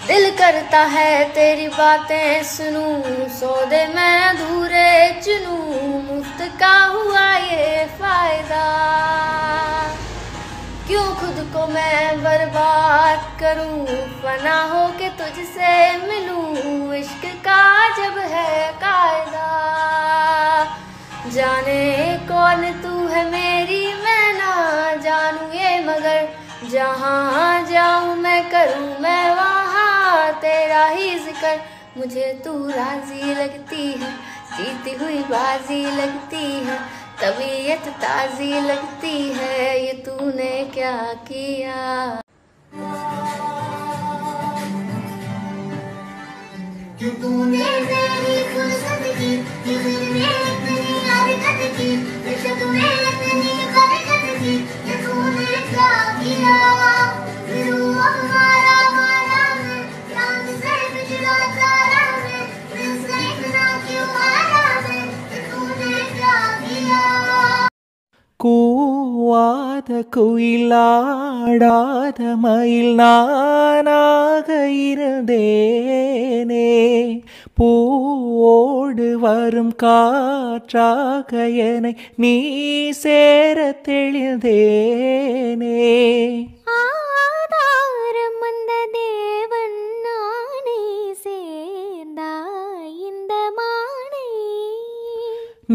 दिल करता है तेरी बातें सुनूं, सौदे मैं अधूरे चुनूं, मुफ्त का हुआ ये फायदा। क्यों खुद को मैं बर्बाद करूं, फना हो के तुझसे मिलूं, इश्क का जब है कायदा। जाने कौन तू है मेरी मैं ना जानूं ये, मगर जहाँ जाऊं मैं करूं मैं वहाँ तेरा ही जिक्र। मुझे तू राजी लगती है, जीती हुई बाजी लगती है, तबीयत ताजी लगती है, ये तूने क्या किया। क्यों तूने मेरी फुर्सत की, क्यों तूने इतनी हरकत की, फिर तूने इतनी हरकत की, ये तूने क्या किया। फिरूं हमारा माना है, चांद से पिछला तारा है, मुझसे इतना क्यों हारा है, ये तूने क्या किया। கூவாத குயிலாடாத மயில் நானாக இருந்தேனே, பூவோடு வரும் காற்றாக என்னை நீ சேர தெளிந்தேனே. ஆதாரம் அந்த தேவன் நானே சேர்ந்தாய் இந்த மானை.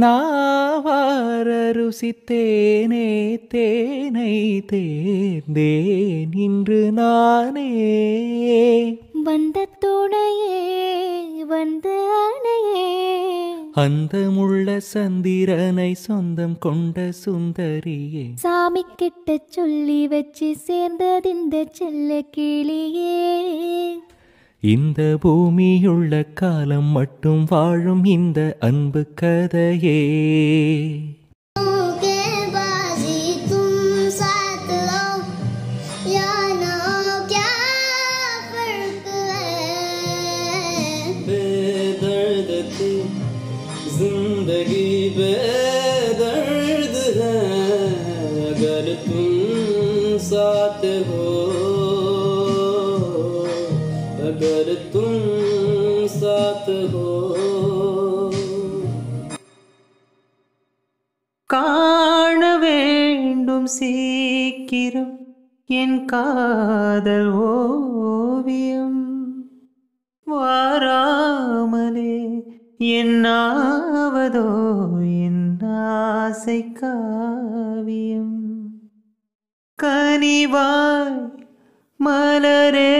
நாவார ருசித்தேனே தேனை தேர்ந்தேன் இன்று நானே. வந்த துணையே வந்து அணையே, அந்தமுள்ள சந்திரனை சொந்தம் கொண்ட சுந்தரியே, சாமி கிட்ட சொல்லி வச்சு சேர்ந்தது இந்த செல்ல கிளியே. இந்த பூமியுள்ள காலம் மட்டும் வாழும் இந்த அன்பு கதையே. जिंदगी बेदर्द है अगर तुम साथ हो, अगर तुम साथ हो. காண வேண்டும் சீக்கிரம் என் காதல் ஓவியம், வாராமலே என்னாவதோ என் ஆசை காவியம். கனிவாய் மலரே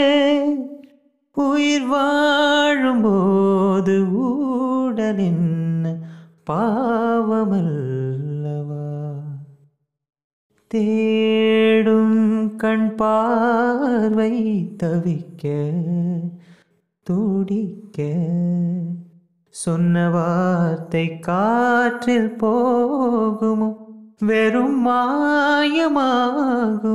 உயிர் வாழும்போது ஊடலின் பாவமல்லவா, தேடும் கண் பார்வை தவிக்க துடிக்க, சொன்ன வார்த்தை காற்றில் போகுமோ வெறும் மாயமாகுமோ.